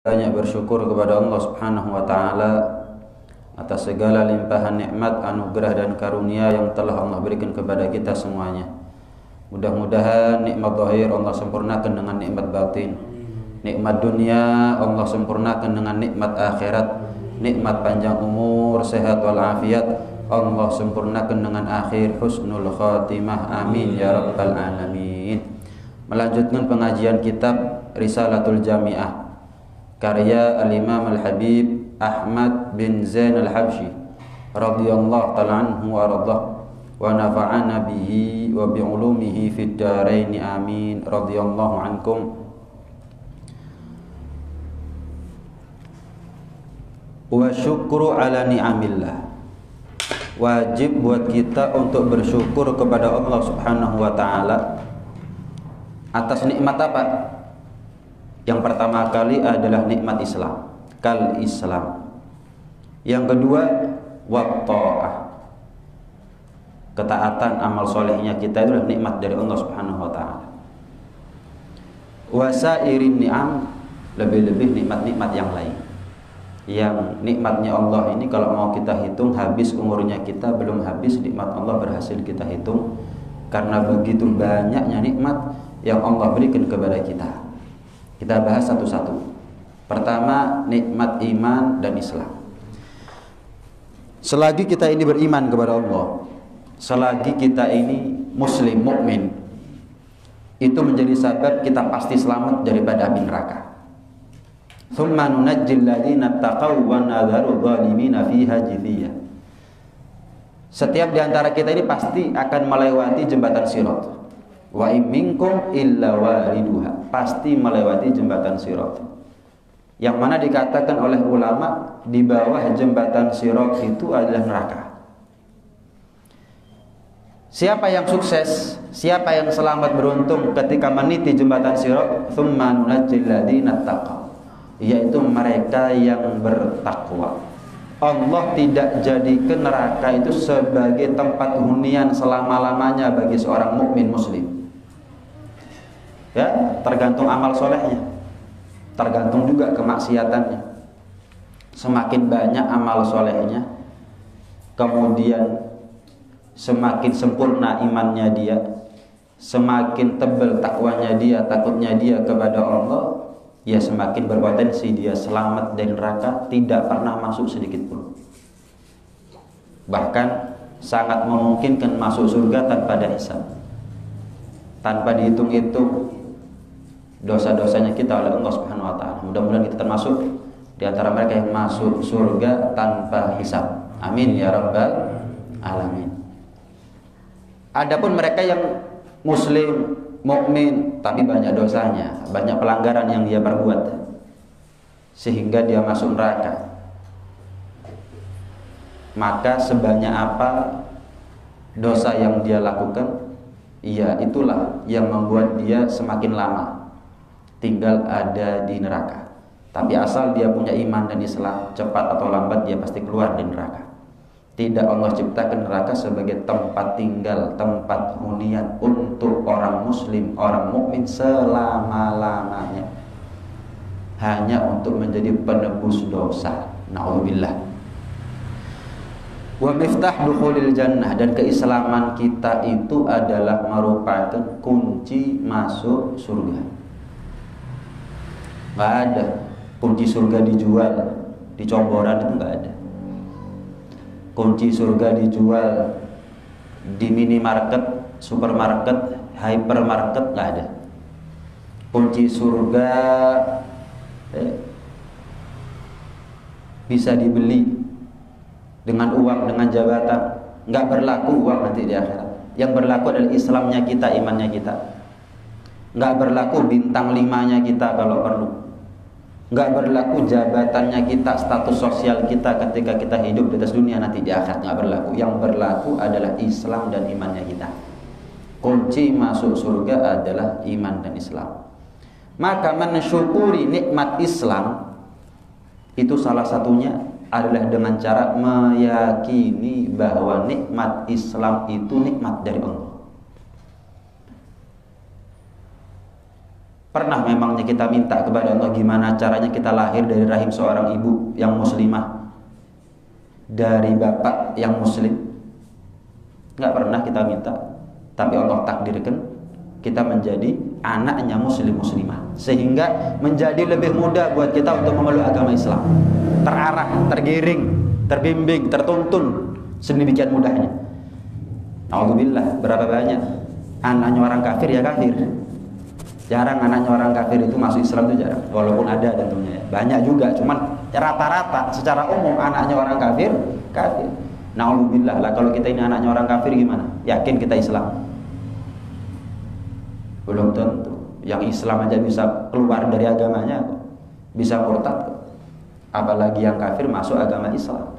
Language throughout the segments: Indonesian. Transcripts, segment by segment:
Banyak bersyukur kepada Allah Subhanahu wa taala atas segala limpahan nikmat, anugerah dan karunia yang telah Allah berikan kepada kita semuanya. Mudah-mudahan nikmat zahir Allah sempurnakan dengan nikmat batin. Nikmat dunia Allah sempurnakan dengan nikmat akhirat. Nikmat panjang umur, sehat walafiat Allah sempurnakan dengan akhir husnul khatimah. Amin ya rabbal alamin. Melanjutkan pengajian kitab Risalatul Jami'ah karya Al-Imam Al-Habib Ahmad bin Zain Al-Habsyi radhiyallahu ta'ala anhu wa radhah wa nafa'ana bihi wa bi'ulumihi fid dharain amin radhiyallahu ankum. Wa syukru ala ni'amillah, wajib buat kita untuk bersyukur kepada Allah Subhanahu wa ta'ala atas nikmat apa? Yang pertama kali adalah nikmat Islam, kal Islam. Yang kedua, watta'ah, ketaatan amal solehnya kita itu adalah nikmat dari Allah Subhanahu wa ta'ala. Wasairin ni'am, lebih-lebih nikmat-nikmat yang lain. Yang nikmatnya Allah ini kalau mau kita hitung habis umurnya kita, belum habis nikmat Allah berhasil kita hitung, karena begitu banyaknya nikmat yang Allah berikan kepada kita. Kita bahas satu-satu. Pertama, nikmat iman dan Islam. Selagi kita ini beriman kepada Allah, selagi kita ini muslim, mukmin, itu menjadi sebab kita pasti selamat daripada api neraka. Tsumma nunajjil ladzina taqaw wa nadharu dhalimina fiha jithiya. Setiap di antara kita ini pasti akan melewati jembatan Sirat. Wa in minkum illa wariduha, pasti melewati jembatan Sirat. Yang mana dikatakan oleh ulama di bawah jembatan Sirat itu adalah neraka. Siapa yang sukses, siapa yang selamat beruntung ketika meniti jembatan Sirat? Tsumma nunajjil ladzina taqaw, yaitu mereka yang bertakwa. Allah tidak jadikan neraka itu sebagai tempat hunian selama-lamanya bagi seorang mukmin muslim. Ya, tergantung amal solehnya, tergantung juga kemaksiatannya. Semakin banyak amal solehnya, kemudian semakin sempurna imannya dia, semakin tebal takwanya dia, takutnya dia kepada Allah, ya semakin berpotensi dia selamat dari neraka, tidak pernah masuk sedikit pun. Bahkan sangat memungkinkan masuk surga tanpa ada hisab, tanpa dihitung-hitung dosa-dosanya kita oleh Allah Subhanahu wa ta'ala. Mudah-mudahan kita termasuk di antara mereka yang masuk surga tanpa hisab. Amin ya rabbal alamin. Adapun mereka yang muslim, mukmin, tapi banyak dosanya, banyak pelanggaran yang dia perbuat sehingga dia masuk neraka, maka sebanyak apa dosa yang dia lakukan, ya itulah yang membuat dia semakin lama tinggal ada di neraka. Tapi asal dia punya iman dan Islam, cepat atau lambat dia pasti keluar dari neraka. Tidak Allah ciptakan neraka sebagai tempat tinggal, tempat hunian untuk orang muslim, orang mukmin selama-lamanya, hanya untuk menjadi penebus dosa. Na'udzubillah. Wa miftah dukhulil jannah, dan keislaman kita itu adalah merupakan kunci masuk surga. Nggak ada kunci surga dijual di comboran, itu nggak ada. Kunci surga dijual di minimarket, supermarket, hypermarket, nggak ada. Kunci surga bisa dibeli dengan uang, dengan jabatan. Nggak berlaku uang nanti di akhirat. Yang berlaku adalah Islamnya kita, imannya kita. Nggak berlaku bintang 5-nya kita kalau perlu. Nggak berlaku jabatannya kita, status sosial kita ketika kita hidup di atas dunia nanti di akhirat, nggak berlaku. Yang berlaku adalah Islam dan imannya kita. Kunci masuk surga adalah iman dan Islam. Maka mensyukuri nikmat Islam itu salah satunya adalah dengan cara meyakini bahwa nikmat Islam itu nikmat dari Allah. Pernah memangnya kita minta kepada Allah gimana caranya kita lahir dari rahim seorang ibu yang muslimah, dari bapak yang muslim? Nggak pernah kita minta. Tapi Allah takdirkan kita menjadi anaknya muslimah, sehingga menjadi lebih mudah buat kita untuk memeluk agama Islam. Terarah, tergiring, terbimbing, tertuntun sedemikian mudahnya. Alhamdulillah, berapa banyak anaknya orang kafir ya kafir. Jarang anaknya orang kafir itu masuk Islam, itu jarang. Walaupun ada tentunya ya. Banyak juga, cuman rata-rata secara umum anaknya orang kafir, kafir. Alhamdulillah lah, kalau kita ini anaknya orang kafir gimana? Yakin kita Islam? Belum tentu. Yang Islam aja bisa keluar dari agamanya, bisa murtad, apalagi yang kafir masuk agama Islam.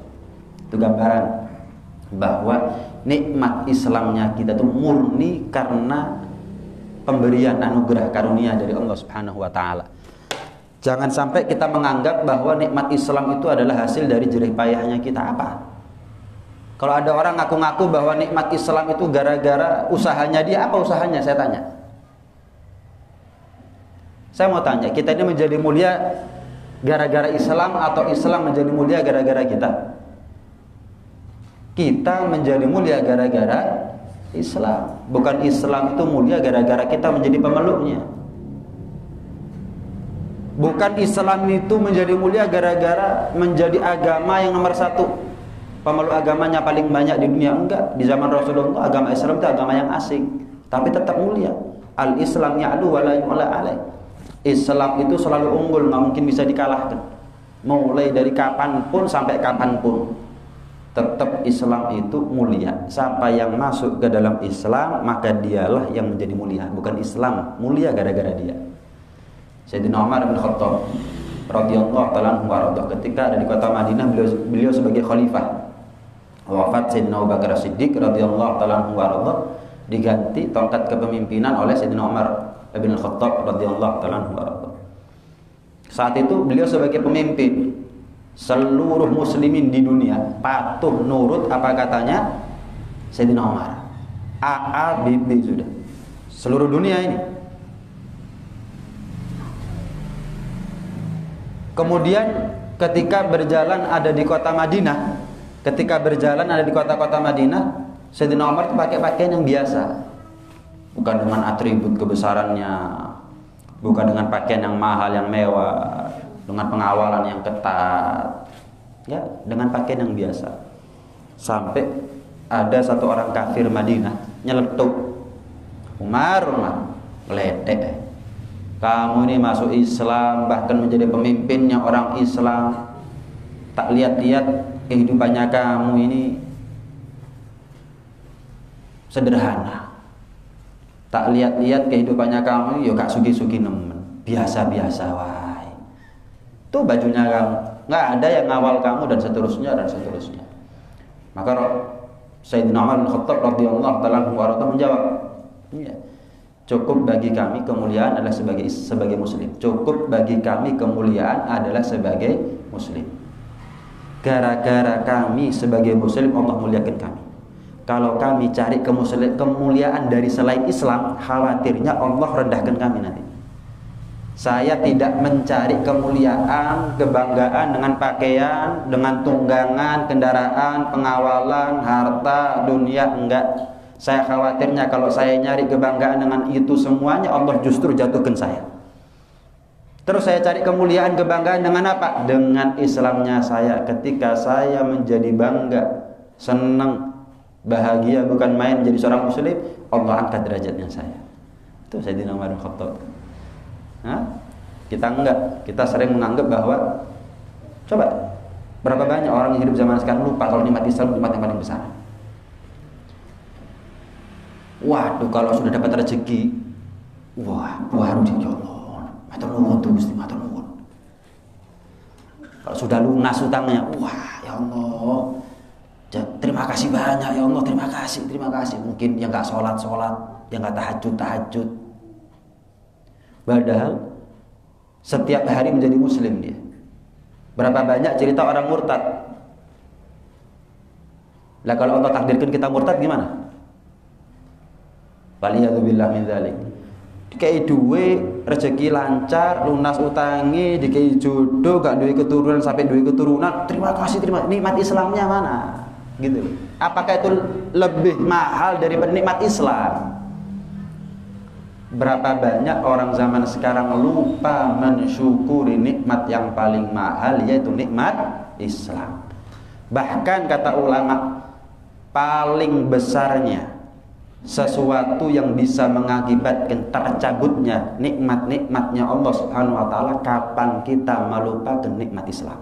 Itu gambaran bahwa nikmat Islamnya kita itu murni karena pemberian anugerah karunia dari Allah Subhanahu wa taala. Jangan sampai kita menganggap bahwa nikmat Islam itu adalah hasil dari jerih payahnya kita. Apa? Kalau ada orang ngaku-ngaku bahwa nikmat Islam itu gara-gara usahanya dia, apa usahanya? Saya tanya. Saya mau tanya, kita ini menjadi mulia gara-gara Islam atau Islam menjadi mulia gara-gara kita? Kita menjadi mulia gara-gara Islam. Bukan Islam itu mulia gara-gara kita menjadi pemeluknya. Bukan Islam itu menjadi mulia gara-gara menjadi agama yang nomor satu, pemeluk agamanya paling banyak di dunia. Enggak. Di zaman Rasulullah agama Islam itu agama yang asing, tapi tetap mulia. Al-Islam ya'lu wa la yu'la alaih. Islam itu selalu unggul, nggak mungkin bisa dikalahkan. Mulai dari kapanpun sampai kapanpun, tetap Islam itu mulia. Siapa yang masuk ke dalam Islam, maka dialah yang menjadi mulia. Bukan Islam mulia gara-gara dia. Sayyidina Umar bin Khattab radhiyallahu ta'ala anhu, ketika ada di kota Madinah, beliau sebagai khalifah. Wafat Sayyidina Abu Bakar Siddiq radhiyallahu ta'ala anhu, diganti tongkat kepemimpinan oleh Sayyidina Umar bin Khattab radhiyallahu ta'ala anhu. Saat itu beliau sebagai pemimpin, seluruh muslimin di dunia patuh nurut apa katanya Sayyidina Umar. A, B, B sudah. Seluruh dunia ini. Kemudian ketika berjalan ada di kota Madinah, Sayyidina Umar itu pakai pakaian yang biasa. Bukan dengan atribut kebesarannya, bukan dengan pakaian yang mahal, yang mewah, dengan pengawalan yang ketat, ya, dengan pakaian yang biasa. Sampai ada satu orang kafir Madinah nyeletuk, Umar, meledek, kamu ini masuk Islam, bahkan menjadi pemimpinnya orang Islam, tak lihat-lihat kehidupannya kamu ini sederhana. Tak lihat-lihat kehidupannya kamu, yo gak sugi-sugi nemen, biasa-biasa wae. Tuh bajunya kamu, nggak ada yang ngawal kamu, dan seterusnya dan seterusnya. Maka Sayyidina Umar bin Khattab radhiyallahu ta'ala anhu menjawab, ya, cukup bagi kami kemuliaan adalah sebagai muslim. Cukup bagi kami kemuliaan adalah sebagai muslim. Gara-gara kami sebagai muslim, Allah muliakan kami. Kalau kami cari kemuliaan dari selain Islam, khawatirnya Allah rendahkan kami nanti. Saya tidak mencari kemuliaan, kebanggaan dengan pakaian, dengan tunggangan, kendaraan, pengawalan, harta, dunia, enggak. Saya khawatirnya kalau saya nyari kebanggaan dengan itu semuanya, Allah justru jatuhkan saya. Terus saya cari kemuliaan, kebanggaan dengan apa? Dengan Islamnya saya. Ketika saya menjadi bangga, senang, bahagia, bukan main menjadi seorang muslim, Allah angkat derajatnya saya. Itu Sayyidina Umar bin Khattab. Kita enggak. Kita sering menganggap bahwa, coba, berapa banyak orang yang hidup zaman sekarang lupa kalau nikmat Islam nikmat yang paling besar. Waduh, kalau sudah dapat rezeki, wah, baru ya Allah, matur nuwun tuh Gusti, matur nuwun. Kalau sudah lunas utangnya, wah, ya Allah, terima kasih banyak ya Allah, terima kasih. Mungkin yang nggak sholat, yang nggak tahajud. Padahal setiap hari menjadi muslim dia. Berapa banyak cerita orang murtad. Lah kalau Allah takdirkan kita murtad gimana? Waliyadzubillah min dzalik. Kayak duwe rezeki lancar, lunas utangi, dikei jodoh, gak duwe keturunan sampai duwe keturunan, terima kasih, terima. Nikmat Islamnya mana? Gitu loh. Apakah itu lebih mahal daripada nikmat Islam? Berapa banyak orang zaman sekarang lupa mensyukuri nikmat yang paling mahal, yaitu nikmat Islam. Bahkan kata ulama, paling besarnya sesuatu yang bisa mengakibatkan tercabutnya nikmat-nikmatnya Allah Subhanahu wa taala, kapan kita melupakan nikmat Islam.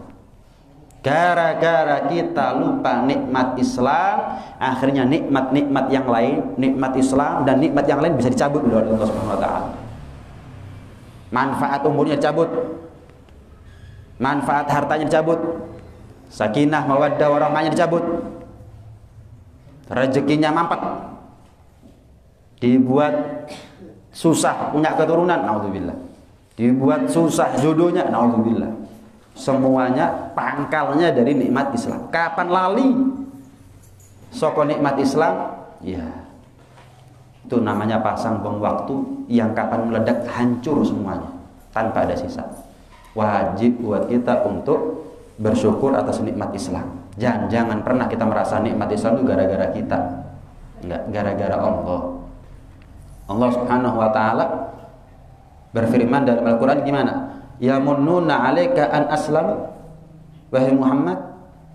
Gara-gara kita lupa nikmat Islam, akhirnya nikmat-nikmat yang lain, nikmat Islam dan nikmat yang lain bisa dicabut oleh Allah Subhanahu wa taala. Manfaat umurnya dicabut, manfaat hartanya dicabut, sakinah mawaddah warahmahnya dicabut, rezekinya mampet, dibuat susah punya keturunan, naudzubillah, dibuat susah jodohnya, naudzubillah. Semuanya pangkalnya dari nikmat Islam. Kapan lali soko nikmat Islam? Ya, itu namanya pasang bom waktu yang kapan meledak hancur semuanya tanpa ada sisa. Wajib buat kita untuk bersyukur atas nikmat Islam. Jangan pernah kita merasa nikmat Islam itu gara-gara kita. Enggak, gara-gara Allah. Allah Subhanahu wa taala berfirman dalam Al-Qur'an gimana? Yamunnuna 'alaika an aslam, wahai Muhammad,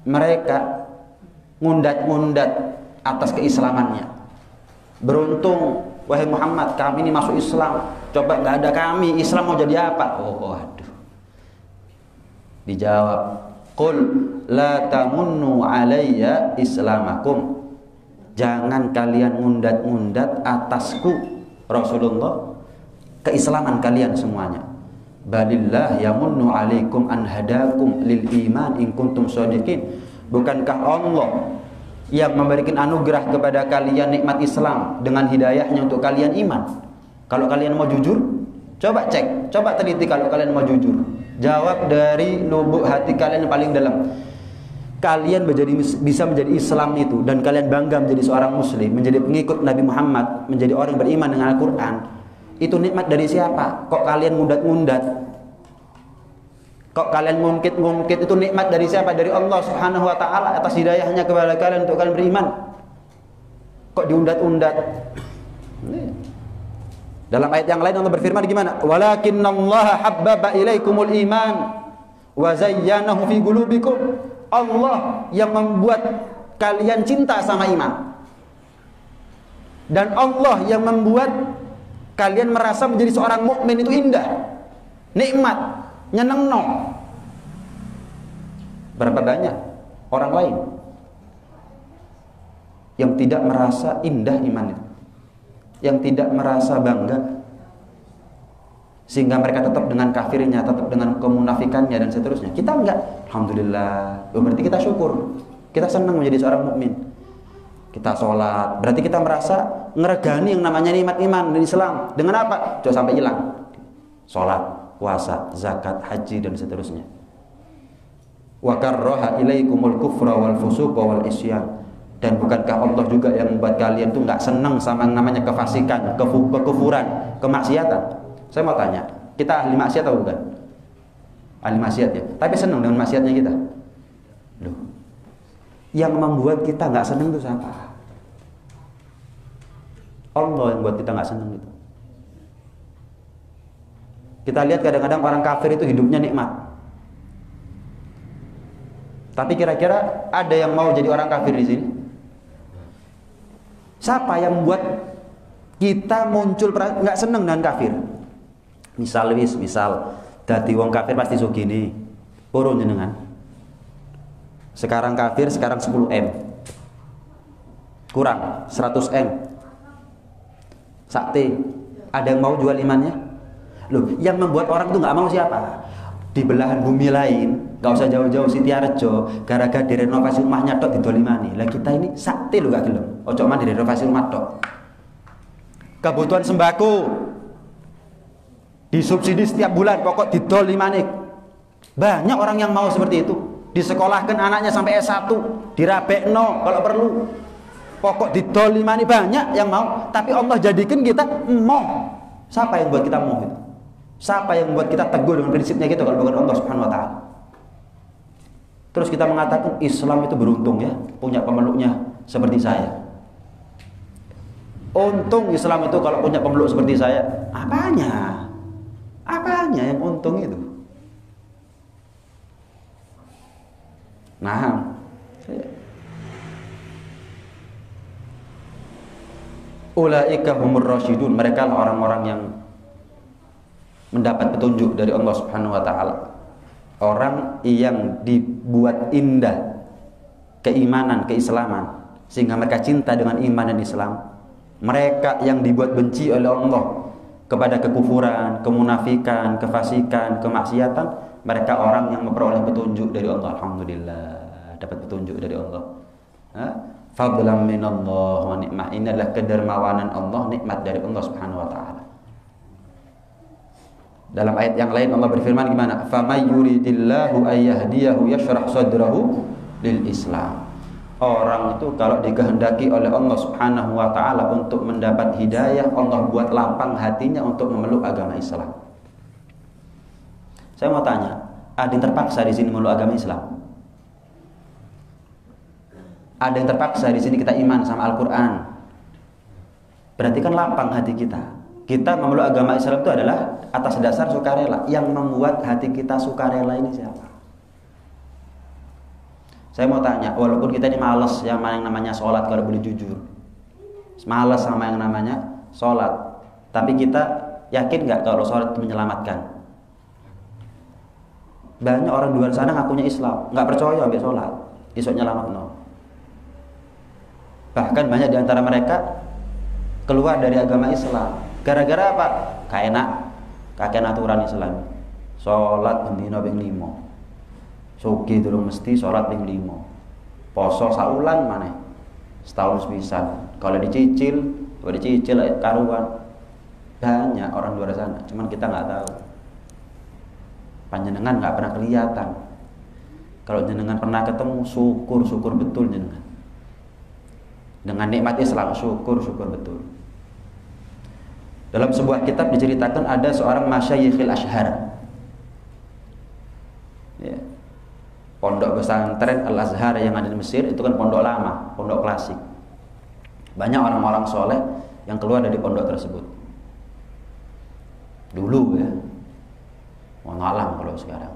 mereka ngundat-ngundat atas keislamannya. Beruntung wahai Muhammad, kami ini masuk Islam. Coba nggak ada kami, Islam mau jadi apa? Oh aduh. Dijawab, qul la tamunnu 'alayya islamakum. Jangan kalian ngundat-ngundat atasku Rasulullah keislaman kalian semuanya. Balillah yamunnu alaikum an hadakum lil iman in kuntum shadiqin. Bukankah Allah yang memberikan anugerah kepada kalian nikmat Islam dengan hidayahnya untuk kalian iman? Kalau kalian mau jujur, coba cek, coba teliti kalau kalian mau jujur. Jawab dari lubuk hati kalian yang paling dalam. Kalian bisa menjadi Islam itu dan kalian bangga menjadi seorang muslim, menjadi pengikut Nabi Muhammad, menjadi orang yang beriman dengan Al-Qur'an. Itu nikmat dari siapa? Kok kalian ngundat-ngundat? Kok kalian ngungkit-ngungkit? Itu nikmat dari siapa? Dari Allah Subhanahu wa taala atas hidayahnya kepada kalian untuk kalian beriman. Kok diundat-undat? Dalam ayat yang lain Allah berfirman gimana? Walakinnallaha habbaba ilaikumul iman wa zayyanahu fi qulubikum. Allah yang membuat kalian cinta sama iman. Dan Allah yang membuat kalian merasa menjadi seorang mukmin itu indah, nikmat, nyenengno. Berapa banyak orang lain yang tidak merasa indah iman itu, yang tidak merasa bangga, sehingga mereka tetap dengan kafirnya, tetap dengan kemunafikannya dan seterusnya. Kita enggak, alhamdulillah. Berarti kita syukur, kita senang menjadi seorang mukmin. Kita sholat, berarti kita merasa ngeregani yang namanya nikmat iman dan Islam. Dengan apa? Jangan sampai hilang. Sholat, puasa, zakat, haji dan seterusnya. Wa karraha ilaikumul kufra wal fusuqa wal isyan. Dan bukankah Allah juga yang membuat kalian tuh nggak senang sama yang namanya kefasikan, kekufuran, kemaksiatan? Saya mau tanya, kita ahli maksiat atau bukan? Ahli maksiat ya. Tapi senang dengan maksiatnya kita. Loh. Yang membuat kita nggak senang itu siapa? Allah yang buat kita nggak senang itu. Kita lihat kadang-kadang orang kafir itu hidupnya nikmat. Tapi kira-kira ada yang mau jadi orang kafir di sini? Siapa yang membuat kita muncul nggak senang dengan kafir? Misal dadi wong kafir pasti sugih purun jenengan. Sekarang kafir, sekarang 10M kurang 100M sakti. Ada yang mau jual imannya? Loh, yang membuat orang itu nggak mau siapa? Di belahan bumi lain, nggak usah jauh-jauh Sitiarjo, gara-gara direnovasi rumahnya tok didolimani. Lah kita ini sakti loh gak gelem. Ojo man direnovasi rumah tok. Kebutuhan sembako disubsidi setiap bulan, pokok didolimani. Banyak orang yang mau seperti itu. Disekolahkan anaknya sampai S1, dirabekno kalau perlu. Pokok didolimani, banyak yang mau. Tapi Allah jadikan kita mau. Siapa yang buat kita mau itu? Siapa yang membuat kita teguh dengan prinsipnya gitu kalau bukan Allah Subhanahu wa taala? Terus kita mengatakan Islam itu beruntung ya, punya pemeluknya seperti saya. Untung Islam itu kalau punya pemeluk seperti saya. Apanya? Apanya yang untung itu? Nah, ulaika humur rasyidun, mereka lah orang-orang yang mendapat petunjuk dari Allah Subhanahu wa taala. Orang yang dibuat indah keimanan, keislaman sehingga mereka cinta dengan iman dan Islam. Mereka yang dibuat benci oleh Allah kepada kekufuran, kemunafikan, kefasikan, kemaksiatan, mereka orang yang memperoleh petunjuk dari Allah. Alhamdulillah, dapat petunjuk dari Allah. Fadlan minallah wa ni'mah. Ini adalah kedermawanan Allah, nikmat dari Allah Subhanahu wa taala. Dalam ayat yang lain Allah berfirman gimana? Famay yuridillahu ayyahdiyahu yashrah sadrahu lil Islam. Orang itu kalau dikehendaki oleh Allah Subhanahu wa taala untuk mendapat hidayah, Allah buat lapang hatinya untuk memeluk agama Islam. Saya mau tanya, ada yang terpaksa di sini memeluk agama Islam? Ada yang terpaksa di sini kita iman sama Al-Qur'an? Berarti kan lapang hati kita. Kita memeluk agama Islam itu adalah atas dasar sukarela. Yang membuat hati kita sukarela ini siapa? Saya mau tanya, walaupun kita ini malas yang namanya sholat, kalau boleh jujur, malas sama yang namanya sholat, tapi kita yakin nggak kalau sholat itu menyelamatkan? Banyak orang di luar sana ngakunya Islam, nggak percaya ambil sholat, isok nyelamat no. Bahkan banyak di antara mereka keluar dari agama Islam gara-gara apa? Kakek aturan Islam. Sholat bendina ping 5. Sugi durung mesti sholat ping 5. Poso saulan maneh. Setahun sepisan. Kalau dicicil karuan. Banyak orang luar sana, cuman kita nggak tahu. Panjenengan nggak pernah kelihatan. Kalau jenengan pernah ketemu, syukur betul jenengan. Dengan nikmat Islam, syukur betul. Dalam sebuah kitab diceritakan ada seorang masyayikhil Ashhar. Ya. Pondok pesantren Al-Azhar yang ada di Mesir itu kan pondok lama, pondok klasik. Banyak orang-orang soleh yang keluar dari pondok tersebut. Dulu ya. Wallahu alam kalau sekarang.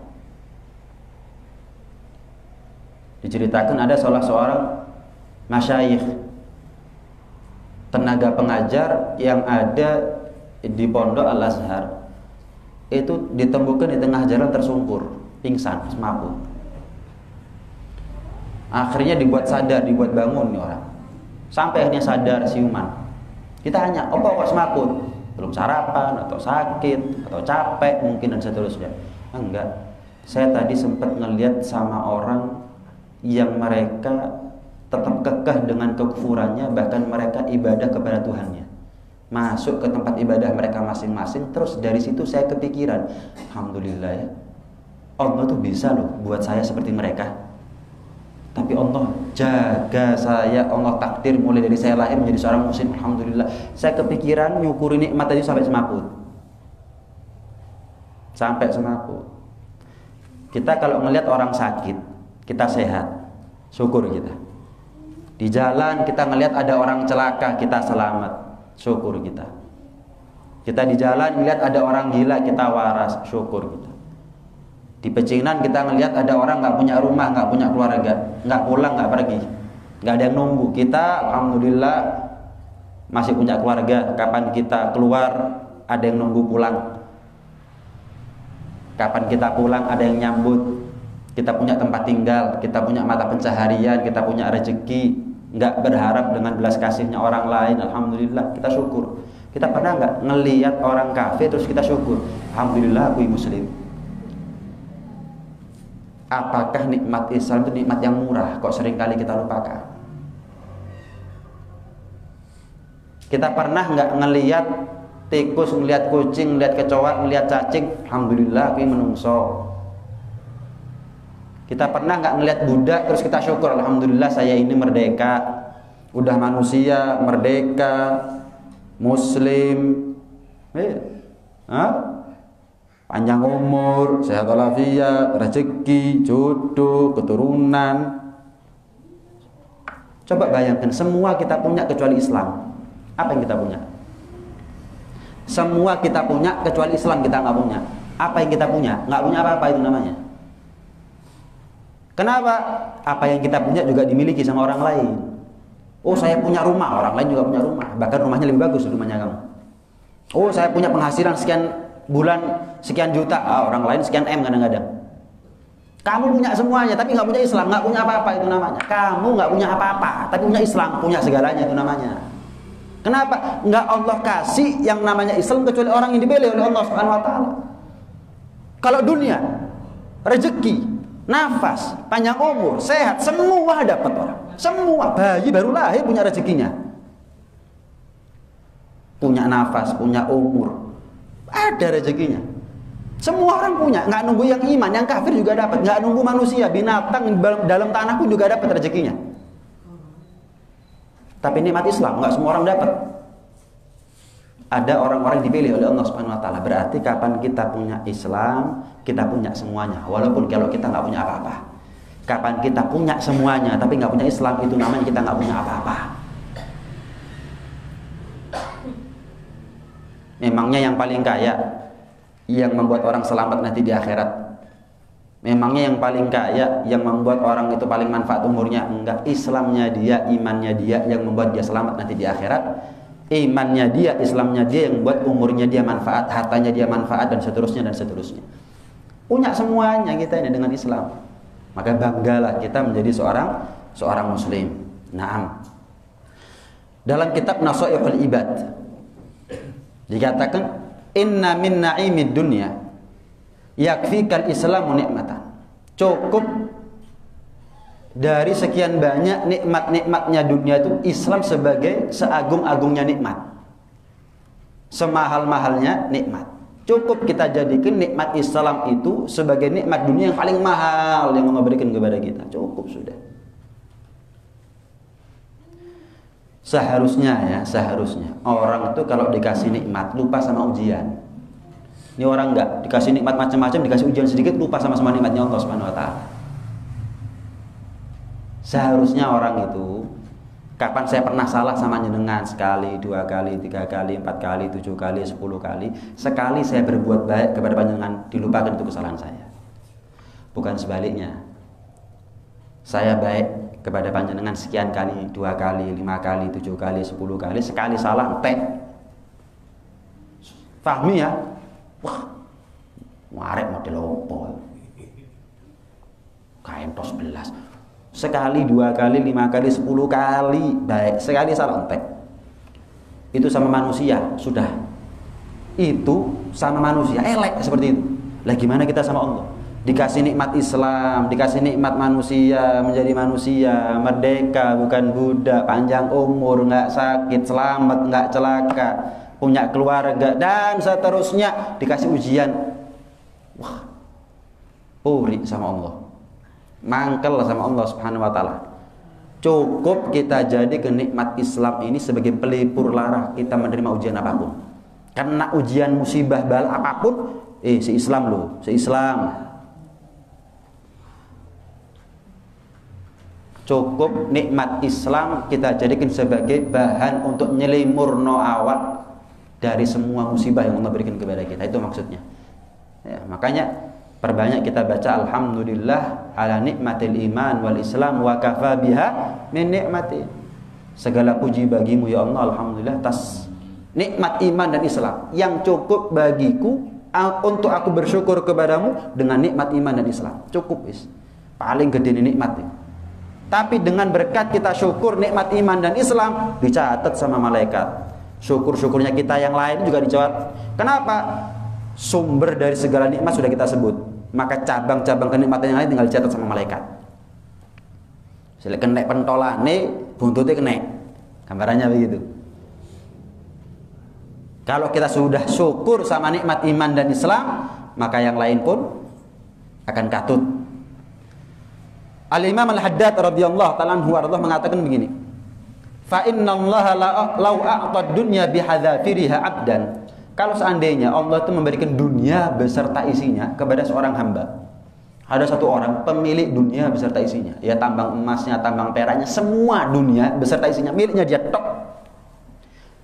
Diceritakan ada salah seorang masyayikh, tenaga pengajar yang ada di pondok Al-Azhar. Itu ditemukan di tengah jalan tersungkur, pingsan, semaput. Akhirnya dibuat sadar, dibuat bangun nih orang. Sampai akhirnya sadar siuman. Kita hanya, apa kok semaput? Belum sarapan, atau sakit, atau capek mungkin dan seterusnya. Enggak. Saya tadi sempat ngelihat sama orang yang mereka tetap kekeh dengan kekufurannya, bahkan mereka ibadah kepada Tuhannya. Masuk ke tempat ibadah mereka masing-masing, terus dari situ saya kepikiran, alhamdulillah ya, Allah tuh bisa loh buat saya seperti mereka. Tapi Allah jaga saya, Allah takdir mulai dari saya lahir menjadi seorang muslim, alhamdulillah. Saya kepikiran nyukuri nikmat tadi sampai semaput. Sampai semaput. Kita kalau ngelihat orang sakit, kita sehat, syukur kita. Di jalan kita ngelihat ada orang celaka, kita selamat, syukur kita. Kita di jalan ngelihat ada orang gila, kita waras, syukur kita. Di pecinan kita ngelihat ada orang nggak punya rumah, nggak punya keluarga, nggak pulang, nggak pergi, nggak ada yang nunggu. Kita alhamdulillah masih punya keluarga. Kapan kita keluar ada yang nunggu pulang. Kapan kita pulang ada yang nyambut. Kita punya tempat tinggal, kita punya mata pencaharian, kita punya rezeki. Nggak berharap dengan belas kasihnya orang lain. Alhamdulillah kita syukur. Kita pernah nggak ngelihat orang kafir terus kita syukur? Alhamdulillah aku muslim. Apakah nikmat Islam itu nikmat yang murah? Kok seringkali kita lupakan? Kita pernah nggak ngelihat tikus, ngelihat kucing, ngelihat kecoa, ngelihat cacing? Alhamdulillah, aku menungso. Kita pernah nggak ngelihat budak terus kita syukur? Alhamdulillah saya ini merdeka, udah manusia, merdeka, muslim. Panjang umur, sehat walafiat, rezeki, jodoh, keturunan. Coba bayangkan, semua kita punya kecuali Islam. Apa yang kita punya? Semua kita punya kecuali Islam kita nggak punya. Apa yang kita punya? Nggak punya apa-apa itu namanya. Kenapa? Apa yang kita punya juga dimiliki sama orang lain. Oh, saya punya rumah, orang lain juga punya rumah. Bahkan rumahnya lebih bagus dari rumahnya kamu. Oh, saya punya penghasilan sekian bulan, sekian juta. Orang lain sekian M kadang-kadang. Kamu punya semuanya, tapi nggak punya Islam, nggak punya apa-apa itu namanya. Kamu nggak punya apa-apa, tapi punya Islam, punya segalanya itu namanya. Kenapa? Nggak Allah kasih yang namanya Islam kecuali orang yang dipilih oleh Allah Subhanahu Wa Taala. Kalau dunia, rezeki, nafas, panjang umur, sehat, semua dapat orang. Semua bayi baru lahir punya rezekinya, punya nafas, punya umur, ada rezekinya. Semua orang punya, nggak nunggu yang iman, yang kafir juga dapat, nggak nunggu manusia, binatang dalam tanah pun juga dapat rezekinya. Tapi nikmat Islam nggak semua orang dapat. Ada orang-orang dipilih oleh Allah Subhanahu Wa Taala. Berarti kapan kita punya Islam, kita punya semuanya. Walaupun kalau kita nggak punya apa-apa. Kapan kita punya semuanya, tapi nggak punya Islam, itu namanya kita nggak punya apa-apa. Memangnya yang paling kaya yang membuat orang selamat nanti di akhirat? Memangnya yang paling kaya yang membuat orang itu paling manfaat umurnya? Enggak, Islamnya dia, imannya dia yang membuat dia selamat nanti di akhirat. Imannya dia, Islamnya dia yang membuat umurnya dia manfaat, hartanya dia manfaat, dan seterusnya dan seterusnya. Punya semuanya kita ini dengan Islam. Maka banggalah kita menjadi seorang muslim. Naam. Dalam kitab Nasaihul Ibad dikatakan, inna min na'imid dunya yakfikal islamu nikmatan. Cukup dari sekian banyak nikmat-nikmatnya dunia itu, Islam sebagai seagung-agungnya nikmat, semahal-mahalnya nikmat. Cukup kita jadikan nikmat Islam itu sebagai nikmat dunia yang paling mahal yang Allah berikan kepada kita. Cukup sudah. Seharusnya orang itu kalau dikasih nikmat lupa sama ujian. Ini orang enggak dikasih nikmat macam-macam, dikasih ujian sedikit lupa sama nikmatnya Allah Subhanahu Wa Taala. Seharusnya orang itu, kapan saya pernah salah sama jenengan? Sekali, 2 kali, 3 kali, 4 kali, 7 kali, 10 kali. Sekali saya berbuat baik kepada panjenengan, dilupakan itu kesalahan saya. Bukan sebaliknya. Saya baik kepada panjenengan sekian kali, 2 kali, 5 kali, 7 kali, 10 kali, sekali salah entek. Fahmi ya? Wah, ngarep model opo? Kaentos belas. Sekali, 2 kali, 5 kali, 10 kali baik, sekali salah entek. Itu sama manusia sudah. Itu sama manusia elek seperti itu. Lah gimana kita sama Allah? Dikasih nikmat Islam, dikasih nikmat manusia, menjadi manusia, merdeka, bukan budak, panjang umur, nggak sakit, selamat, nggak celaka, punya keluarga, dan seterusnya. Dikasih ujian, wah, puri sama Allah, mangkel sama Allah Subhanahu Wa Taala. Cukup kita jadi kenikmat Islam ini sebagai pelipur lara kita menerima ujian apapun. Karena ujian musibah bala apapun, si Islam loh, si Islam. Cukup nikmat Islam kita jadikan sebagai bahan untuk nyelimurno awak dari semua musibah yang Allah berikan kepada kita. Itu maksudnya ya, makanya perbanyak kita baca alhamdulillah ala nikmatil iman wal islam wa kafa biha min nikmati. Segala puji bagimu ya Allah, alhamdulillah atas nikmat iman dan Islam yang cukup bagiku untuk aku bersyukur kepadamu dengan nikmat iman dan Islam. Cukup is. Paling gede nikmat ya. Tapi dengan berkat kita syukur nikmat iman dan Islam dicatat sama malaikat. Syukur-syukurnya kita yang lain juga dicatat. Kenapa? Sumber dari segala nikmat sudah kita sebut. Maka cabang-cabang kenikmatan yang lain tinggal dicatat sama malaikat. Sila kena pentolane, buntutnya kena. Gambarannya begitu. Kalau kita sudah syukur sama nikmat iman dan Islam, maka yang lain pun akan katut. Al-Imam Al-Haddad radhiyallahu ta'ala anhu warḍah mengatakan begini, fa inna Allah law a'ta ad-dunya bihadzafiriha 'abdan Kalau seandainya Allah itu memberikan dunia beserta isinya kepada seorang hamba, ada satu orang pemilik dunia beserta isinya, ya tambang emasnya, tambang peraknya, semua dunia beserta isinya miliknya dia tok.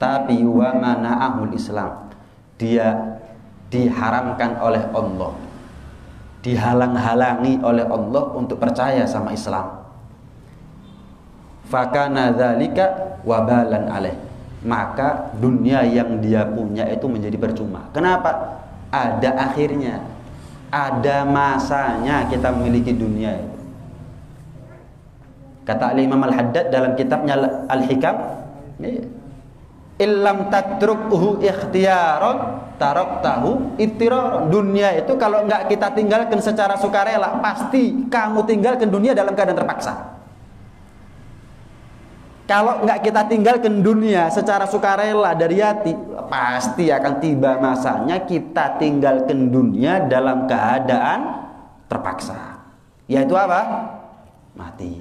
Tapi wa mana'ahul Islam, dia diharamkan oleh Allah, dihalang-halangi oleh Allah untuk percaya sama Islam. Fakana dzalika wabalan alaih, maka dunia yang dia punya itu menjadi percuma. Kenapa? Ada akhirnya, ada masanya kita memiliki dunia itu. Kata Imam Al-Haddad dalam kitabnya Al-Hikam, illam tatrukhu ikhtiyaran taraktahu ittiraran. Dunia itu kalau enggak kita tinggalkan secara sukarela, pasti kamu tinggalkan dunia dalam keadaan terpaksa. Kalau enggak kita tinggalkan dunia secara sukarela dari hati, pasti akan tiba masanya kita tinggalkan dunia dalam keadaan terpaksa. Yaitu apa? Mati.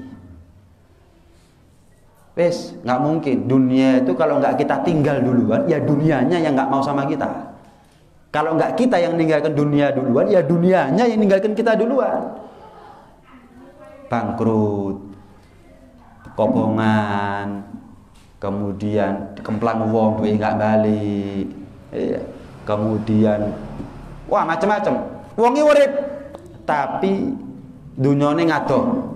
Wes, nggak mungkin. Dunia itu kalau nggak kita tinggal duluan, ya dunianya yang nggak mau sama kita. Kalau nggak kita yang meninggalkan dunia duluan, ya dunianya yang meninggalkan kita duluan. Bangkrut, kobongan, kemudian kemplang wong duwe nggak balik, kemudian wah macam-macam. Wongi urip, tapi dunyane ngadoh.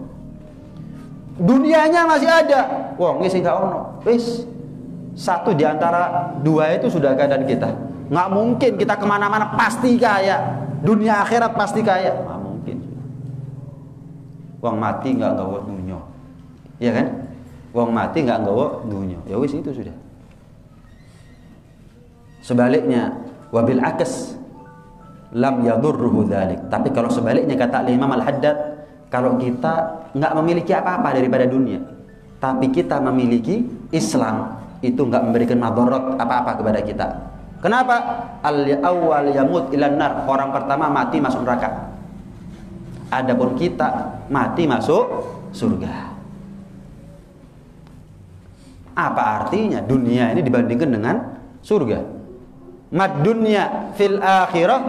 Dunianya masih ada, wong sing gak ono. Wis, satu di antara dua itu sudah keadaan kita. Nggak mungkin kita kemana-mana pasti kaya, dunia akhirat pasti kaya, nggak mungkin. Wong mati nggak nggawa dunia, ya kan? Wong mati nggak nggawa dunia, ya wis itu sudah. Sebaliknya, wabil akas lam yadurruhu dzalik. Tapi kalau sebaliknya kata Imam Al-Haddad, kalau kita nggak memiliki apa-apa daripada dunia, tapi kita memiliki Islam, itu nggak memberikan madarat apa-apa kepada kita. Kenapa? Al-awwal yamut ilan nar, orang pertama mati masuk neraka. Adapun kita mati masuk surga. Apa artinya dunia ini dibandingkan dengan surga? Mad dunya fil akhirah,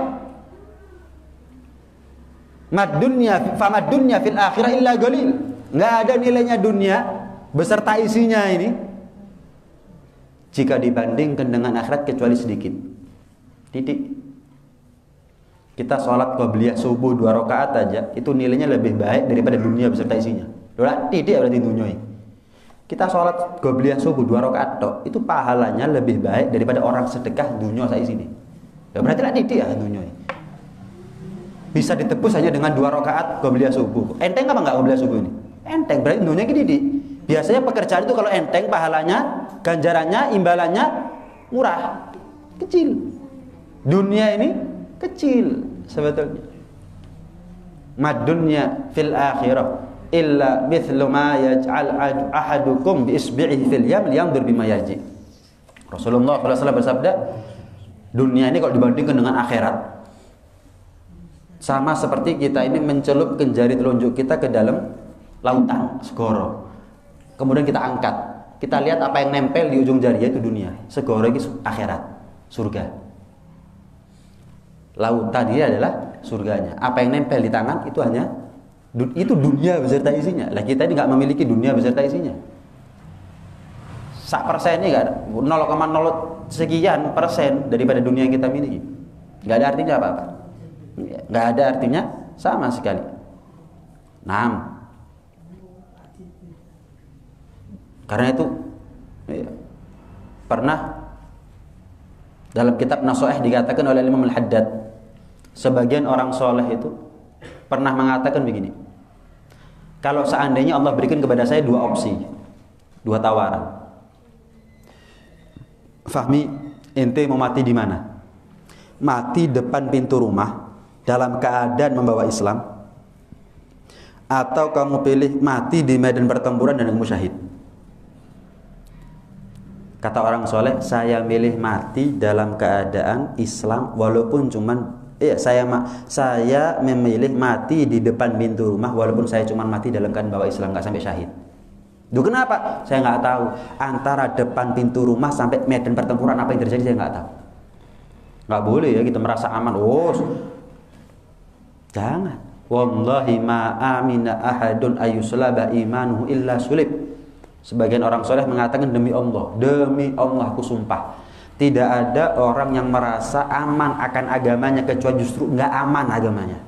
mad dunya fil akhirah illa qalil. Enggak ada nilainya dunia beserta isinya ini jika dibandingkan dengan akhirat kecuali sedikit. Titik. Kita sholat qabliyah subuh 2 rakaat aja itu nilainya lebih baik daripada dunia beserta isinya. Doa titik berarti dunia. Kita sholat qabliyah subuh 2 rakaat tok, itu pahalanya lebih baik daripada orang sedekah dunia saya sini. Ya berarti lah titik ya dunia. Bisa ditebus hanya dengan 2 rakaat qabliyah subuh. Enteng apa enggak qabliyah subuh ini? Enteng, berarti dunia ini titik. Biasanya pekerjaan itu kalau enteng pahalanya, ganjarannya, imbalannya murah, kecil. Dunia ini kecil sebetulnya. Mad dunya fil akhirah illa mithlu ma yaj'al ahadukum bi isbi'ihi fil yam yanzur bima yarji. Rasulullah SAW bersabda, dunia ini kalau dibandingkan dengan akhirat sama seperti kita ini mencelupkan jari telunjuk kita ke dalam lautan segoro. Kemudian kita angkat, kita lihat apa yang nempel di ujung jari, itu dunia. Segoro itu akhirat, surga. Lautan dia adalah surganya. Apa yang nempel di tangan itu hanya itu dunia beserta isinya. Lah kita ini nggak memiliki dunia beserta isinya. 1% ini nggak ada, 0,0 sekian persen daripada dunia yang kita miliki. Nggak ada artinya apa-apa. Nggak ada artinya sama sekali. Nah, karena itu pernah dalam kitab Nasha'ih dikatakan oleh Imam Al-Haddad, sebagian orang soleh itu pernah mengatakan begini, kalau seandainya Allah berikan kepada saya 2 opsi, 2 tawaran, Fahmi, ente mau mati di mana? Mati depan pintu rumah dalam keadaan membawa Islam, atau kamu pilih mati di medan pertempuran dan kamu syahid? Kata orang soleh, saya milih mati dalam keadaan Islam, walaupun cuman saya memilih mati di depan pintu rumah walaupun saya cuman mati dalam keadaan bawa Islam, nggak sampai syahid. Duh, kenapa? Saya nggak tahu antara depan pintu rumah sampai medan pertempuran apa yang terjadi, saya nggak tahu. Nggak boleh ya kita merasa aman. Oh, jangan. Wallahi ma amina ahadun ayuslaba imanuhu illa sulib. Sebagian orang soleh mengatakan demi Allah aku sumpah, tidak ada orang yang merasa aman akan agamanya kecuali justru nggak aman agamanya.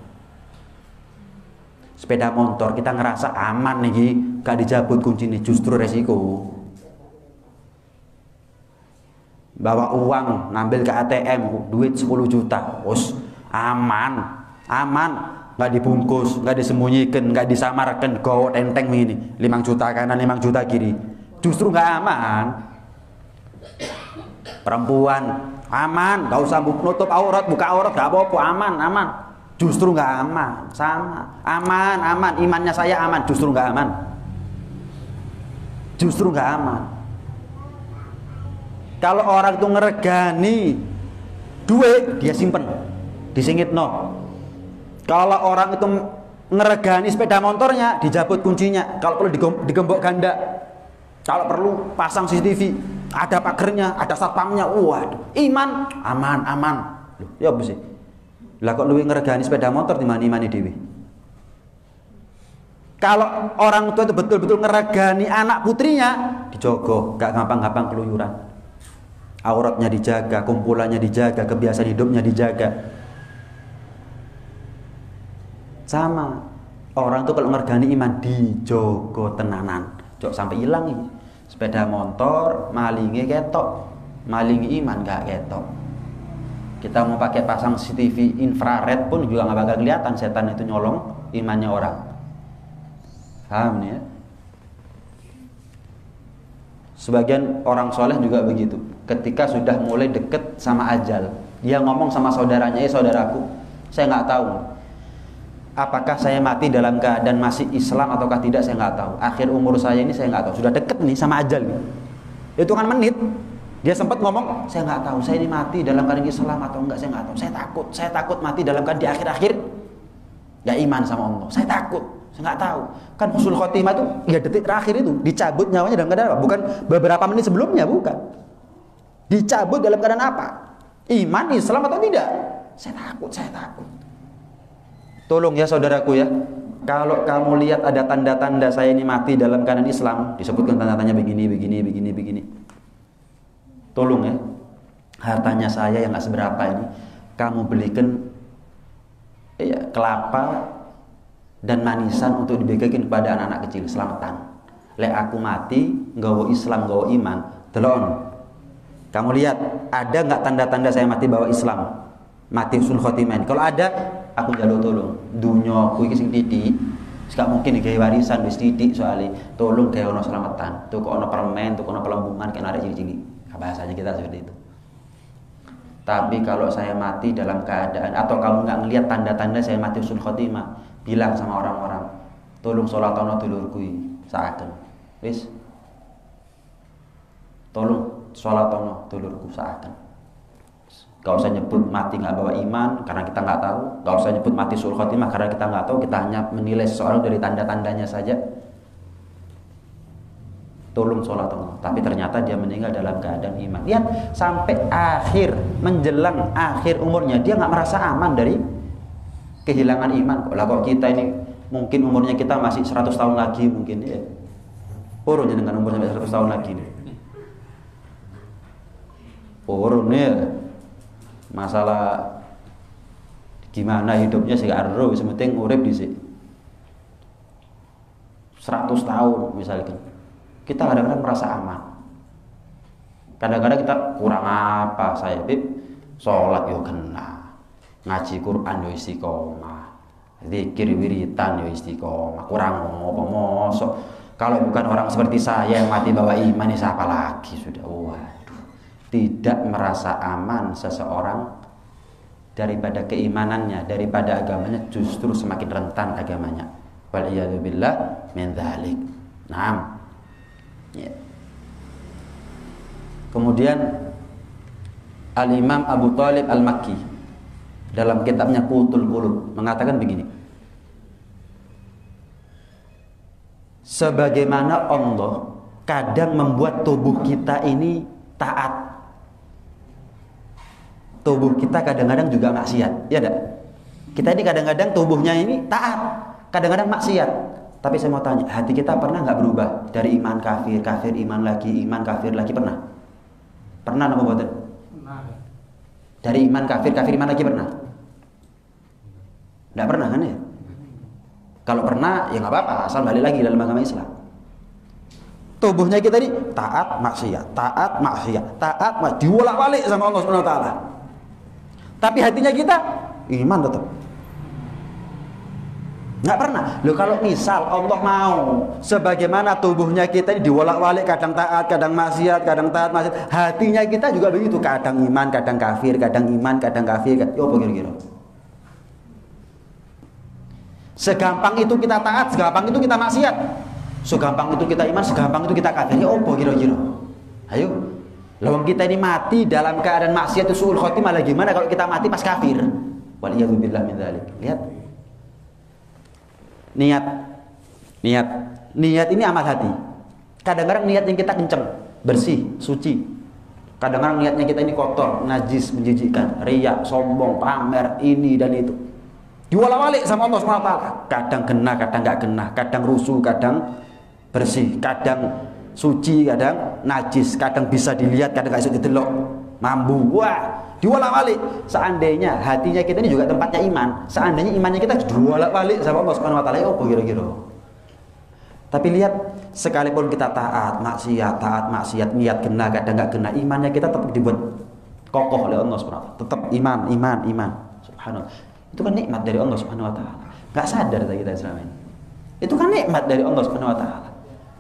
Sepeda motor kita ngerasa aman nih, gak dijabut kuncinya, justru resiko. Bawa uang, ngambil ke ATM, duit 10 juta, aman, nggak dibungkus, nggak disembunyikan, nggak disamarkan, gowo tenteng ini, 5 juta kanan, 5 juta kiri, justru nggak aman. Perempuan aman, nggak usah nutup aurat, buka aurat, nggak apa-apa, aman, justru nggak aman. Sama, aman, imannya saya aman, justru nggak aman, Kalau orang itu ngeregani duit, dia simpen, disingit no. Kalau orang itu ngeregani sepeda motornya, dijabut kuncinya. Kalau perlu digembok ganda. Kalau perlu pasang CCTV, ada pagernya, ada satpamnya. Waduh, iman aman. Loh, ya apa sih? Lah kok luwih ngeregani sepeda motor di mana-mana dewe. Kalau orang tua itu betul-betul ngeregani anak putrinya, dijogo, gak gampang-gampang keluyuran. Auratnya dijaga, kumpulannya dijaga, kebiasaan hidupnya dijaga. Sama, orang itu kalau ngergani iman dijogo tenanan, jok sampai hilang ini. Sepeda motor malingi ketok, malingi iman gak ketok. Kita mau pakai pasang CCTV infrared pun juga gak bakal kelihatan setan itu nyolong imannya orang. Paham nih ya? Sebagian orang soleh juga begitu. Ketika sudah mulai deket sama ajal, dia ngomong sama saudaranya, saudaraku, saya nggak tahu apakah saya mati dalam keadaan masih Islam ataukah tidak, saya nggak tahu. Akhir umur saya ini saya nggak tahu. Sudah deket nih sama ajal nih. Itu kan menit. Dia sempat ngomong, saya nggak tahu saya ini mati dalam keadaan Islam atau enggak, saya nggak tahu. Saya takut mati dalam keadaan di akhir-akhir nggak iman sama Allah. Saya takut. Saya nggak tahu. Kan husnul khotimah itu ya detik terakhir itu dicabut nyawanya dalam keadaan apa? Bukan beberapa menit sebelumnya, bukan. Dicabut dalam keadaan apa? Iman, Islam atau tidak? Saya takut. Tolong ya saudaraku ya, kalau kamu lihat ada tanda-tanda saya ini mati dalam keadaan Islam, disebutkan tanda-tandanya begini. Tolong ya, hartanya saya yang gak seberapa ini, kamu belikan kelapa dan manisan untuk dibagikan kepada anak-anak kecil, selamatan. Lek aku mati, nggawa Islam, nggawa iman, delon. Kamu lihat, ada nggak tanda-tanda saya mati bawa Islam, mati husnul khotimah? Kalau ada, aku jaluk tolong. Dunia aku iki sing titik, gak mungkin digawe warisan wis titik soalnya. Tolong gawe ono selamatan. Tuku ono permen, tuku ono pelembungan kena arek cilik-cilik. Bahasanya kita seperti itu. Tapi kalau saya mati dalam keadaan atau kamu nggak ngelihat tanda-tanda saya mati husnul khotimah, bilang sama orang-orang, tolong sholatono dulurku saaken. Wis. Tolong sholatono dulurku saaken. Gak usah nyebut mati nggak bawa iman karena kita nggak tahu. Gak usah nyebut mati husnul khotimah karena kita nggak tahu. Kita hanya menilai seseorang dari tanda-tandanya saja. Tolong sholatono. Tapi ternyata dia meninggal dalam keadaan iman. Lihat sampai akhir, menjelang akhir umurnya dia nggak merasa aman dari kehilangan iman. Kok kita ini mungkin umurnya kita masih 100 tahun lagi mungkin ya. Purun dengan umur sampai 100 tahun lagi nih. Purun ya. Masalah gimana hidupnya sih gak ero, sementing urip dhisik. 100 tahun misalkan. Kita kadang-kadang merasa aman. Kadang-kadang kita kurang apa saya, Bib? Salat yo kena. Ngaji Quran yo istiqomah. Zikir wiritan yo istiqomah. Kurang apa mosok. Kalau bukan orang seperti saya yang mati bawa iman, siapa lagi sudah. Waduh. Tidak merasa aman seseorang daripada keimanannya, daripada agamanya, justru semakin rentan agamanya. Waliyadzubillah min dzalik. Naam. Ya. Kemudian Al-Imam Abu Thalib Al-Makki dalam kitabnya Qutul Qulub mengatakan begini, sebagaimana Allah kadang membuat tubuh kita ini taat, tubuh kita kadang-kadang juga maksiat, ya enggak? Kita ini kadang-kadang tubuhnya ini taat, kadang-kadang maksiat. Tapi saya mau tanya, hati kita pernah nggak berubah dari iman kafir, kafir iman lagi, iman kafir lagi, pernah? Pernah apa buatan? Dari iman kafir, kafir iman lagi pernah? Nggak pernah kan ya? Kalau pernah ya nggak apa-apa, asal balik lagi dalam agama Islam. Tubuhnya kita ini taat maksiat, taat maksiat, taat maksiat, dibolak-balik sama Allah Subhanahu wa taala. Tapi hatinya kita iman tetap. Nggak pernah. Loh, kalau misal Allah mau sebagaimana tubuhnya kita ini dibolak-balik, kadang taat, kadang maksiat, kadang taat, maksiat, hatinya kita juga begitu, kadang iman, kadang kafir, kadang iman, kadang kafir. Ya apa kira-kira? Segampang itu kita taat, segampang itu kita maksiat. Segampang itu kita iman, segampang itu kita kafir. Ya apa kira-kira? Ayo. Lawan kita ini mati dalam keadaan maksiat, suul khotimah, lagi gimana kalau kita mati pas kafir? Waliyadzubillah min dzalik. Lihat. Niat ini amal hati. Kadang-kadang niat yang kita kenceng, bersih, suci. Kadang-kadang niatnya kita ini kotor, najis, menjijikkan, riya, sombong, pamer, ini dan itu. Diwala-walik sama Allah SWT. Kadang kena, kadang nggak kena, kadang rusuh, kadang bersih, kadang suci, kadang najis, kadang bisa dilihat, kadang nggak bisa didelok, mambu. Wah, diwala-walik. Seandainya hatinya kita ini juga tempatnya iman, seandainya imannya kita diwala-walik sama Allah Subhanahu wa taala, ya apa kira-kira? Tapi lihat, sekalipun kita taat maksiat, niat kena, kadang nggak kena, imannya kita tetap dibuat kokoh oleh Allah Subhanahu wa taala. Tetap iman. Subhanallah. Itu kan nikmat dari Allah Subhanahu wa taala. Enggak sadar kita selama ini. Itu kan nikmat dari Allah Subhanahu wa taala.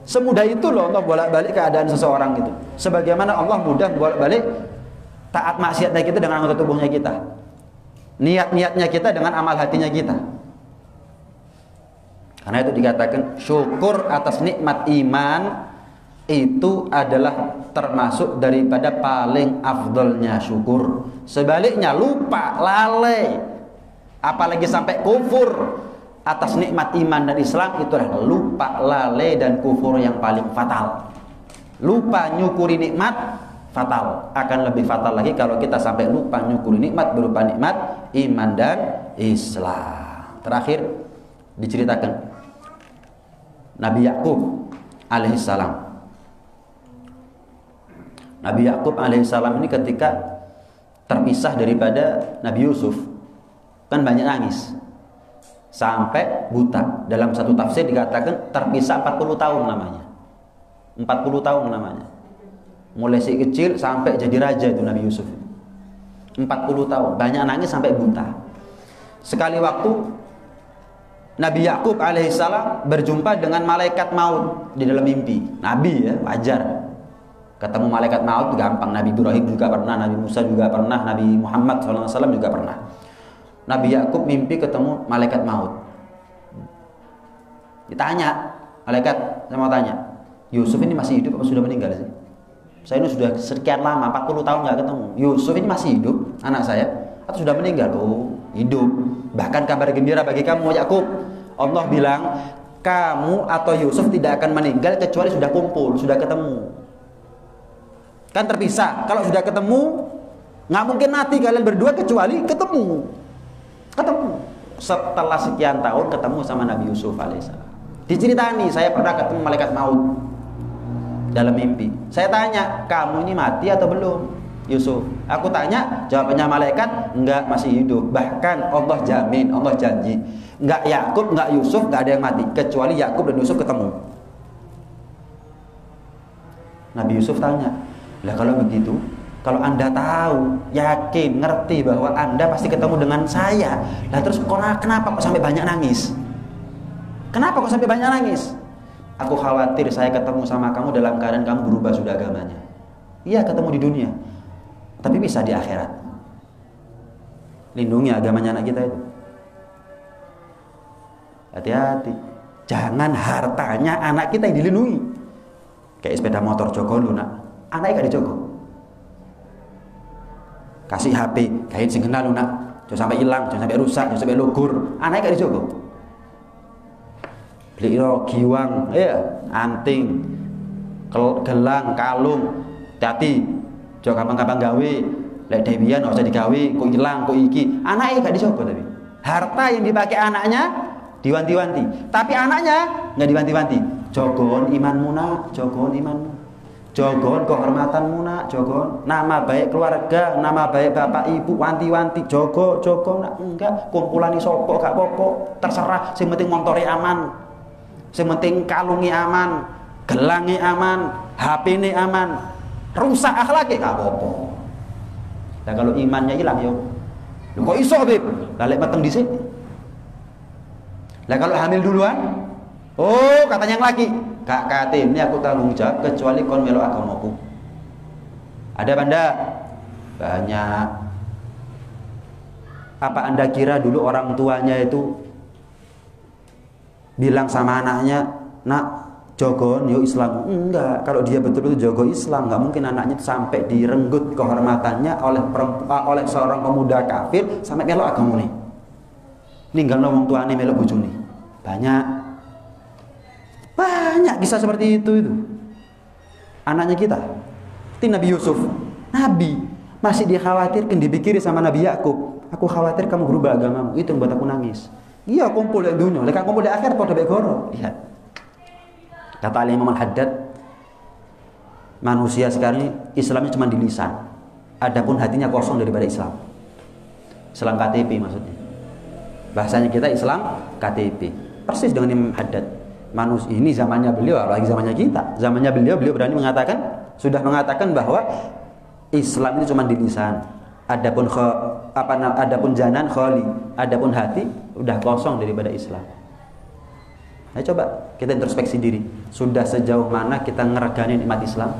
Semudah itu loh Allah bolak-balik keadaan seseorang itu. Sebagaimana Allah mudah bolak-balik taat maksiatnya kita dengan anggota tubuhnya kita. Niat-niatnya kita dengan amal hatinya kita. Karena itu dikatakan syukur atas nikmat iman itu adalah termasuk daripada paling afdolnya syukur. Sebaliknya lupa, lalai, apalagi sampai kufur atas nikmat iman dan Islam, itu adalah lupa, lalai, dan kufur yang paling fatal. Lupa nyukuri nikmat fatal. Akan lebih fatal lagi kalau kita sampai lupa nyukuri nikmat berupa nikmat iman dan Islam. Terakhir diceritakan Nabi Yakub alaihissalam. Nabi Yakub alaihissalam ini ketika terpisah daripada Nabi Yusuf kan banyak nangis sampai buta. Dalam satu tafsir dikatakan terpisah 40 tahun namanya. 40 tahun namanya. Mulai si kecil sampai jadi raja itu Nabi Yusuf. 40 tahun, banyak nangis sampai buta. Sekali waktu Nabi Yakub alaihissalam berjumpa dengan malaikat maut di dalam mimpi. Nabi ya, wajar. Ketemu malaikat maut gampang. Nabi Ibrahim juga pernah, Nabi Musa juga pernah, Nabi Muhammad SAW juga pernah. Nabi Yakub mimpi ketemu malaikat maut. Ditanya, malaikat, saya mau tanya, Yusuf ini masih hidup atau sudah meninggal sih? Saya ini sudah sekian lama, 40 tahun nggak ketemu. Yusuf ini masih hidup, anak saya, atau sudah meninggal? Oh, hidup. Bahkan kabar gembira bagi kamu, Yakub. Allah bilang, kamu atau Yusuf tidak akan meninggal kecuali sudah kumpul, sudah ketemu. Kan terpisah. Kalau sudah ketemu, nggak mungkin mati kalian berdua kecuali ketemu. Setelah sekian tahun ketemu sama Nabi Yusuf alaihissalam. Diceritani, saya pernah ketemu malaikat maut dalam mimpi. Saya tanya, kamu ini mati atau belum, Yusuf? Aku tanya, jawabannya malaikat, enggak, masih hidup. Bahkan Allah jamin, Allah janji, enggak Yakub, enggak Yusuf, enggak ada yang mati kecuali Yakub dan Yusuf ketemu. Nabi Yusuf tanya, lah kalau begitu, kalau Anda tahu, yakin, ngerti bahwa Anda pasti ketemu dengan saya, lah terus kenapa kok sampai banyak nangis? Kenapa kok sampai banyak nangis? Aku khawatir saya ketemu sama kamu dalam keadaan kamu berubah sudah agamanya. Iya, ketemu di dunia, tapi bisa di akhirat. Lindungi agamanya anak kita itu. Hati-hati, jangan hartanya anak kita yang dilindungi. Kayak sepeda motor jogo lu nak, anaknya gak dijogo. Kasih HP, kain sing kenal lu nak, jangan sampai hilang, jangan sampai rusak, jangan sampai lugur. Anaknya gak dijogo. Beli giwang, ya, anting, gelang, kalung, hati-hati, jangan gampang-gampang gawe. Lek dewian ora usah digawe, kok ilang, kok iki. Anake gak dicoba tapi. Harta yang dipakai anaknya diwanti-wanti, tapi anaknya nggak diwanti-wanti. Jogon imanmu nak, jogon imanmu, jogon kehormatanmu nak, jogon nama baik keluarga, nama baik bapak ibu, wanti-wanti, jogo nak. Enggak, kumpulani sopo gak popo, terserah. Sing penting montore aman, sing penting kalungi aman, gelangi aman, HP ini aman. Rusak akhlaknya gak popo. Nah kalau imannya hilang yo, kok iso beb? Lalek mateng dhisik. Lah kalau hamil duluan, oh katanya yang laki, Kak Katim ini aku tanggung jawab kecuali kon melo agamaku. Ada banda? Banyak. Apa Anda kira dulu orang tuanya itu bilang sama anaknya, nak jogon yo Islam? Enggak. Kalau dia betul-betul jogo Islam, nggak mungkin anaknya sampai direnggut kehormatannya oleh seorang pemuda kafir sampai melo agamane. Ninggal wong tuane melo bojone. Banyak kisah seperti itu. Anaknya kita, seperti Nabi Yusuf, Nabi masih dikhawatirkan, dipikiri sama Nabi Yakub. Aku khawatir kamu berubah agamamu, itu yang buat aku nangis. Iya kumpul di dunia, leka kumpul di akhir pada begoro. Lihat, kata Imam Al-Haddad, manusia sekarang ini Islamnya cuma di lisan, adapun hatinya kosong daripada Islam. Islam KTP maksudnya. Bahasanya kita Islam KTP. Persis dengan Imam Haddad. Manusia ini zamannya beliau, apalagi zamannya kita. Zamannya beliau berani mengatakan, sudah mengatakan bahwa Islam itu cuma di lisan. Adapun janan khali, adapun hati udah kosong daripada Islam. Nah, coba kita introspeksi diri. Sudah sejauh mana kita ngeregani nikmat Islam?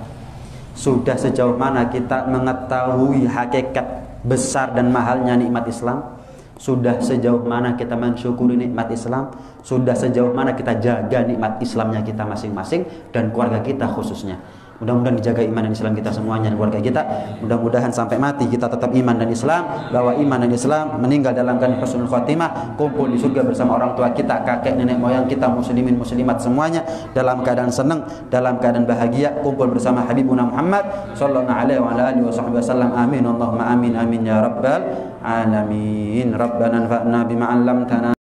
Sudah sejauh mana kita mengetahui hakikat besar dan mahalnya nikmat Islam? Sudah sejauh mana kita mensyukuri nikmat Islam? Sudah sejauh mana kita jaga nikmat Islamnya kita masing-masing dan keluarga kita khususnya? Mudah-mudahan dijaga iman dan Islam kita semuanya dan keluarga kita. Mudah-mudahan sampai mati kita tetap iman dan Islam, bahwa iman dan Islam, meninggal dalam keadaan husnul khotimah, kumpul di surga bersama orang tua kita, kakek nenek moyang kita, muslimin muslimat semuanya dalam keadaan senang, dalam keadaan bahagia, kumpul bersama Habibuna Muhammad sallallahu alaihi wa alihi wasallam. Amin Allahumma amin amin ya rabbal alamin. Rabbana anfa'na bima 'allamtana